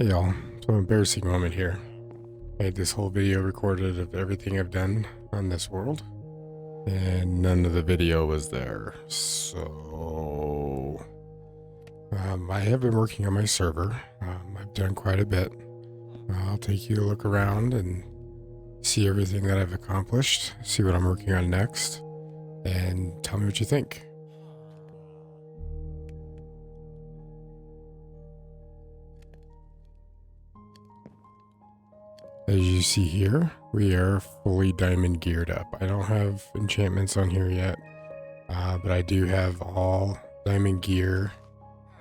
Hey y'all, so embarrassing moment here. I had this whole video recorded of everything I've done on this world, and none of the video was there. So, I have been working on my server. I've done quite a bit. I'll take you to look around and see everything that I've accomplished, see what I'm working on next, and tell me what you think. As you see here, we are fully diamond geared up. I don't have enchantments on here yet, but I do have all diamond gear,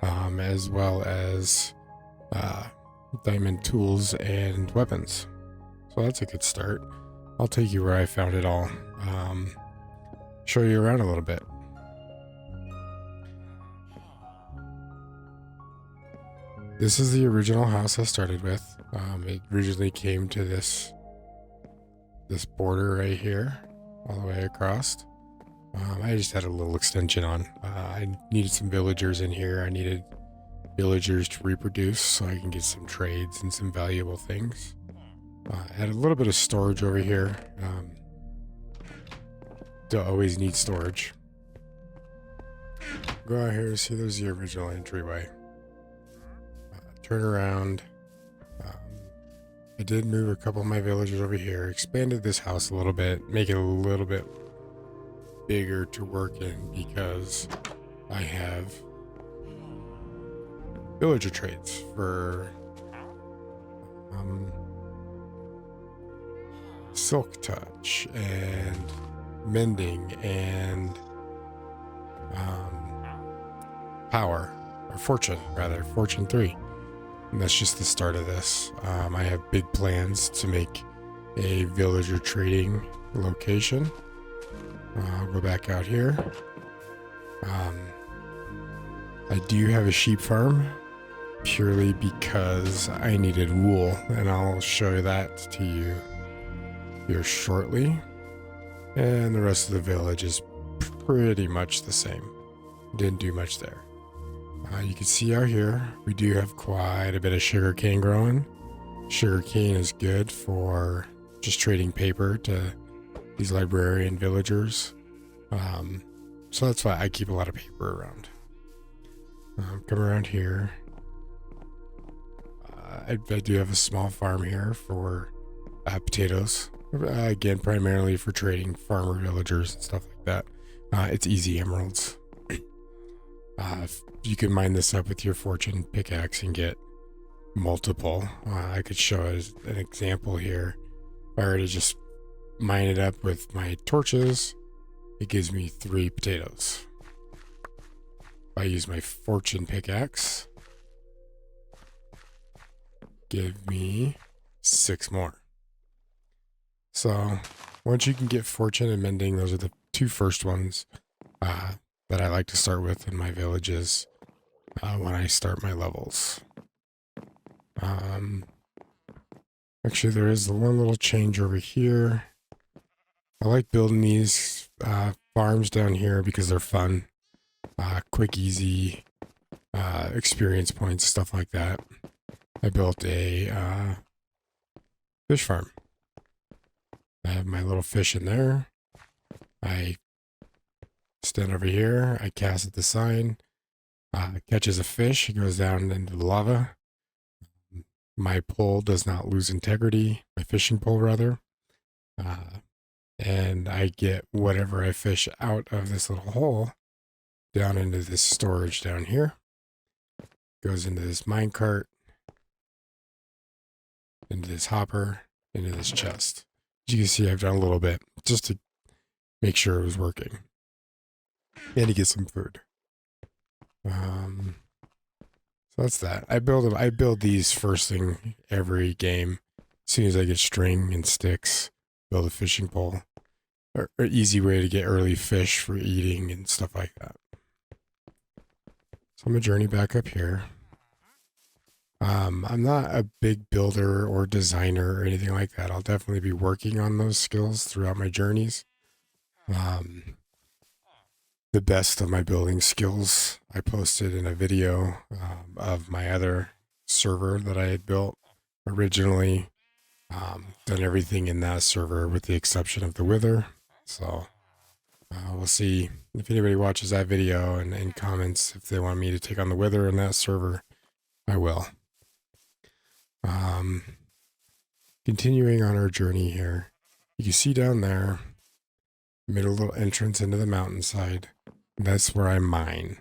as well as diamond tools and weapons. So that's a good start. I'll take you where I found it all. Show you around a little bit. This is the original house I started with. It originally came to this border right here, all the way across. I just had a little extension on. I needed some villagers in here. I needed villagers to reproduce so I can get some trades and some valuable things. I had a little bit of storage over here. Don't always need storage. Go out here, see there's the original entryway. Turn around. I did move a couple of my villagers over here, expanded this house a little bit, make it a little bit bigger to work in because I have villager trades for silk touch and mending and power, or fortune rather, fortune 3. And that's just the start of this. I have big plans to make a villager trading location. I'll go back out here. I do have a sheep farm purely because I needed wool, and I'll show that to you here shortly. And the rest of the village is pretty much the same. Didn't do much there. You can see out here, we do have quite a bit of sugarcane growing. Sugarcane is good for just trading paper to these librarian villagers. So that's why I keep a lot of paper around. Come around here. I do have a small farm here for potatoes. Again, primarily for trading farmer villagers and stuff like that. It's easy emeralds. You can mine this up with your fortune pickaxe and get multiple. I could show as an example here. If I were to just mine it up with my torches, it gives me 3 potatoes. If I use my fortune pickaxe, give me 6 more. So once you can get fortune and mending, those are the 2 first ones that I like to start with in my villages when I start my levels. Actually, there is one little change over here. I like building these farms down here because they're fun. Quick, easy experience points, stuff like that. I built a fish farm. I have my little fish in there. I stand over here. I cast at the sign. Catches a fish. It goes down into the lava. My pole does not lose integrity. My fishing pole, rather. And I get whatever I fish out of this little hole down into this storage down here. Goes into this mine cart, into this hopper, into this chest. As you can see, I've done a little bit just to make sure it was working. And to get some food. So that's that. I build these first thing every game. As soon as I get string and sticks, build a fishing pole. Or easy way to get early fish for eating and stuff like that. So I'm gonna journey back up here. I'm not a big builder or designer or anything like that. I'll definitely be working on those skills throughout my journeys. The best of my building skills I posted in a video of my other server that I had built originally. Done everything in that server with the exception of the wither. So we'll see if anybody watches that video and comments if they want me to take on the wither in that server. I will. Continuing on our journey here, you can see down there, made a little entrance into the mountainside. That's where I mine.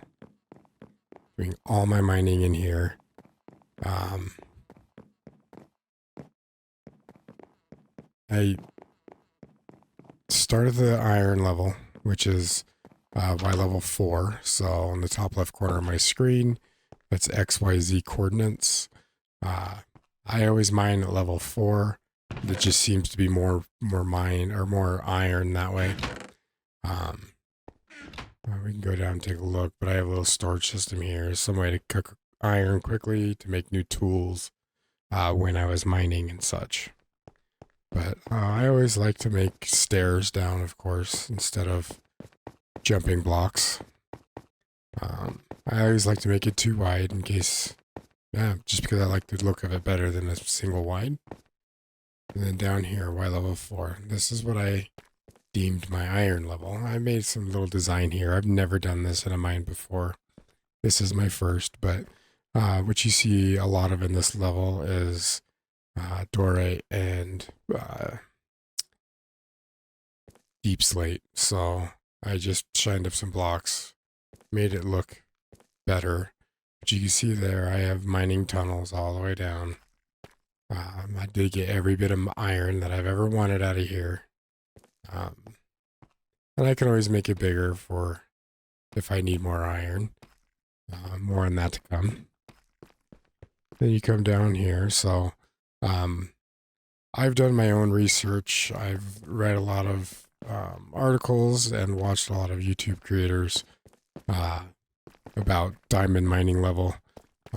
Doing all my mining in here. I started the iron level, which is Y level 4. So on the top left corner of my screen, that's XYZ coordinates. I always mine at level 4. That just seems to be more mine or more iron that way. We can go down and take a look, but I have a little storage system here. Some way to cook iron quickly to make new tools when I was mining and such. But I always like to make stairs down, of course, instead of jumping blocks. I always like to make it too wide in case, just because I like the look of it better than a single wide. And then down here, Y level 4. This is what I deemed my iron level. I made some little design here. I've never done this in a mine before. This is my first, but what you see a lot of in this level is dorite and deep slate. So I just shined up some blocks, made it look better. But you can see there, I have mining tunnels all the way down. I did get every bit of iron that I've ever wanted out of here. And I can always make it bigger for if I need more iron. More on that to come. Then you come down here. So I've done my own research. I've read a lot of articles and watched a lot of YouTube creators about diamond mining level.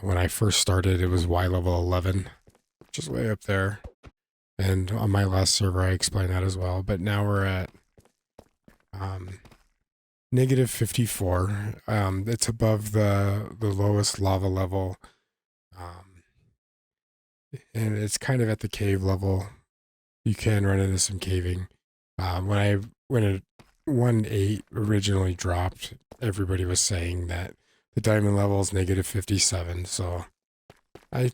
When I first started, it was Y level 11, which is way up there. And on my last server, I explained that as well. But now we're at negative 54. It's above the lowest lava level. And it's kind of at the cave level. You can run into some caving. When 1.8 originally dropped, everybody was saying that the diamond level is negative 57. So I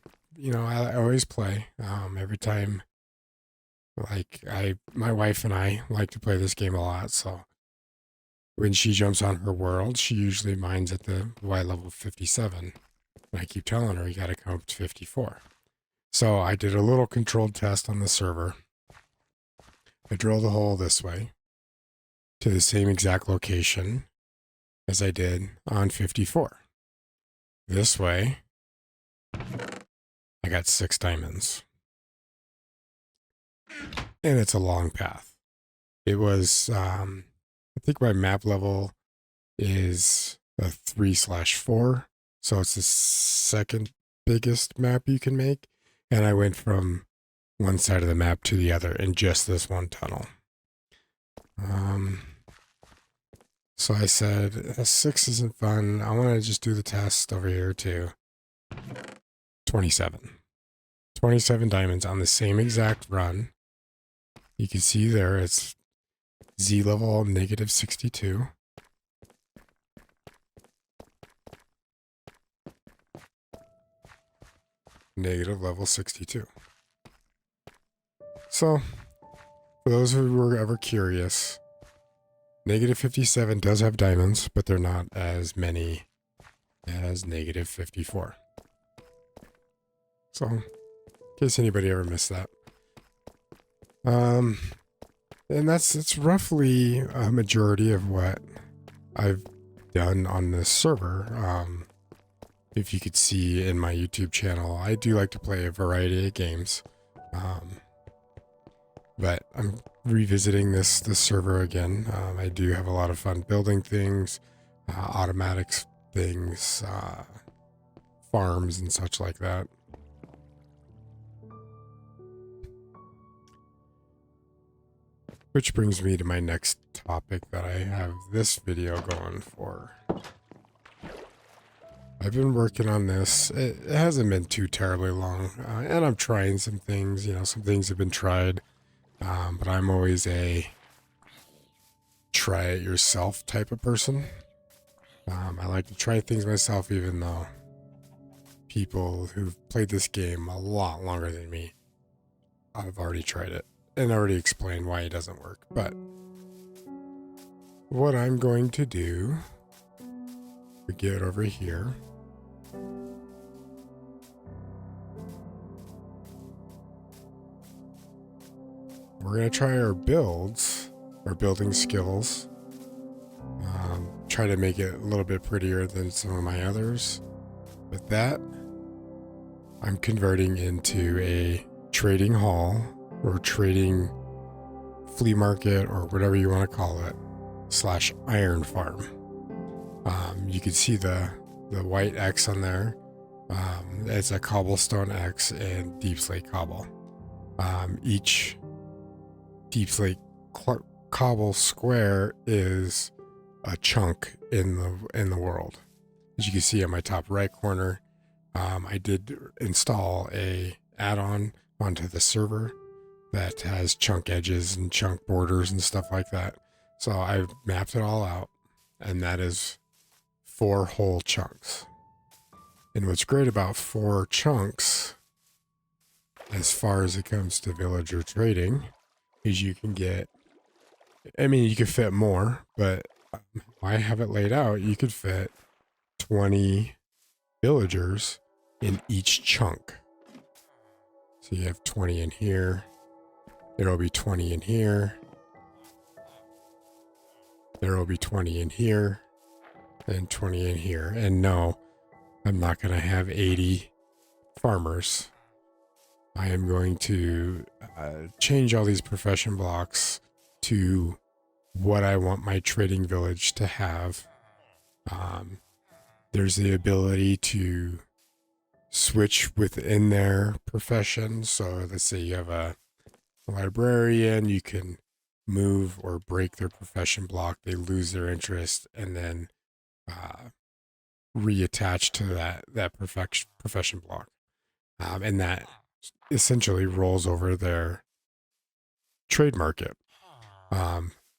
always play. Every time, my wife and I like to play this game a lot. So when she jumps on her world, she usually mines at the Y level 57. And I keep telling her, you got to come up to 54. So I did a little controlled test on the server. I drilled a hole this way to the same exact location as I did on 54. This way, I got 6 diamonds. And it's a long path. It was, I think my map level is a 3/4. So it's the second biggest map you can make. And I went from one side of the map to the other in just this one tunnel. So I said, 6 isn't fun. I want to just do the test over here too. 27. 27 diamonds on the same exact run. You can see there it's Z level negative 62. Negative level 62. So, for those who were ever curious, negative 57 does have diamonds, but they're not as many as negative 54. So, in case anybody ever missed that. And it's roughly a majority of what I've done on this server. If you could see in my YouTube channel, I do like to play a variety of games. But I'm revisiting this server again. I do have a lot of fun building things, automatics things, farms and such like that. Which brings me to my next topic that I have this video going for. I've been working on this. It hasn't been too terribly long, and I'm trying some things. You know, some things have been tried, but I'm always a try it yourself type of person. I like to try things myself, even though people who've played this game a lot longer than me, I've already tried it and already explained why it doesn't work. But what I'm going to do, we get over here. We're going to try our builds, our building skills. Try to make it a little bit prettier than some of my others. With that, I'm converting into a trading hall or trading flea market or whatever you want to call it, / iron farm. You can see the white X on there. It's a cobblestone X and deep slate cobble. Each deep slate cobble square is a chunk in the world. As you can see on my top right corner, I did install a add-on onto the server that has chunk edges and chunk borders and stuff like that. So I've mapped it all out, and that is 4 whole chunks. And what's great about 4 chunks, as far as it comes to villager trading, is you can get, I mean, you could fit more, but I have it laid out. You could fit 20 villagers in each chunk. So you have 20 in here. There will be 20 in here. There will be 20 in here. And 20 in here. And no, I'm not going to have 80 farmers. I am going to change all these profession blocks to what I want my trading village to have. There's the ability to switch within their profession. So let's say you have a librarian, you can move or break their profession block. They lose their interest and then reattach to that profession block. And that essentially rolls over their trade market.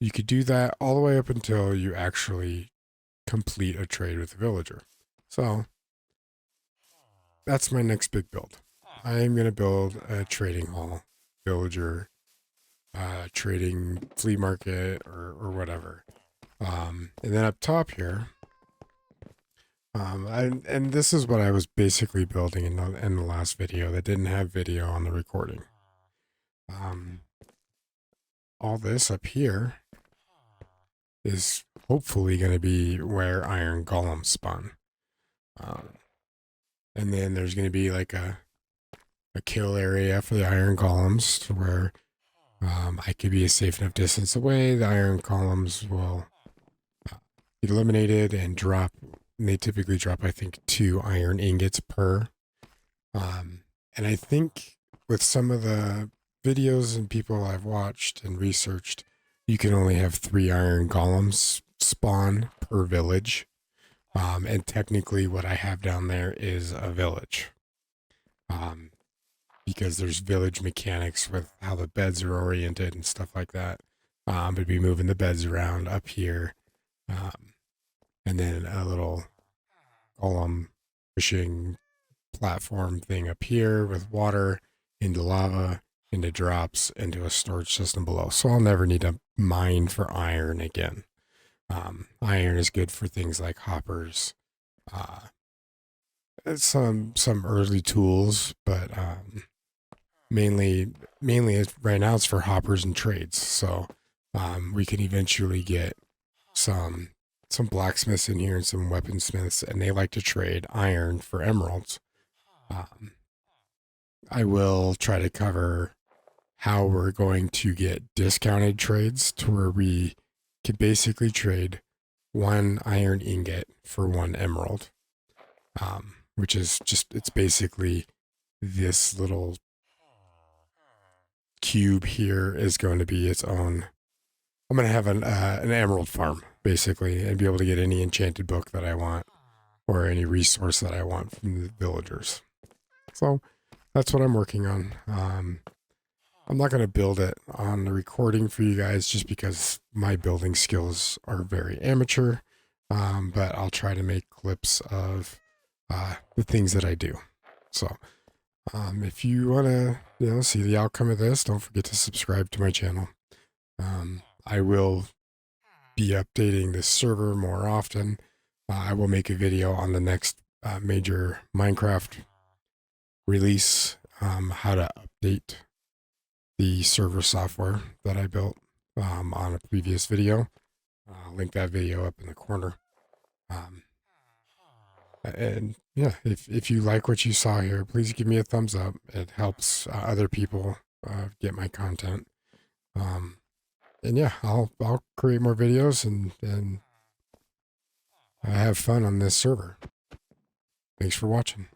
You could do that all the way up until you actually complete a trade with a villager. So that's my next big build. I am going to build a trading hall, villager, trading flea market or whatever. And then up top here, and this is what I was basically building in the last video that didn't have video on the recording. All this up here is hopefully going to be where iron golems spawn. And then there's going to be like a kill area for the iron golems to where I could be a safe enough distance away. The iron golems will be eliminated and drop. And they typically drop, I think, 2 iron ingots per. And I think with some of the videos and people I've watched and researched, you can only have 3 iron golems spawn per village. And technically what I have down there is a village. Because there's village mechanics with how the beds are oriented and stuff like that. But be moving the beds around up here. And then a little golem fishing platform thing up here with water into lava, into drops, into a storage system below. So I'll never need to mine for iron again. Iron is good for things like hoppers, some early tools, but mainly right now it's for hoppers and trades. So we can eventually get some blacksmiths in here and some weaponsmiths, and they like to trade iron for emeralds. I will try to cover how we're going to get discounted trades to where we could basically trade 1 iron ingot for 1 emerald, which is just, it's basically this little cube here is going to be its own. I'm going to have an emerald farm basically and be able to get any enchanted book that I want or any resource that I want from the villagers. So that's what I'm working on. I'm not going to build it on the recording for you guys just because my building skills are very amateur. But I'll try to make clips of the things that I do. So if you want to, see the outcome of this, don't forget to subscribe to my channel. I will be updating this server more often. I will make a video on the next major Minecraft release, how to update the server software that I built on a previous video. I'll link that video up in the corner. And yeah, if you like what you saw here, please give me a thumbs up. It helps other people get my content. And yeah, I'll create more videos and have fun on this server. Thanks for watching.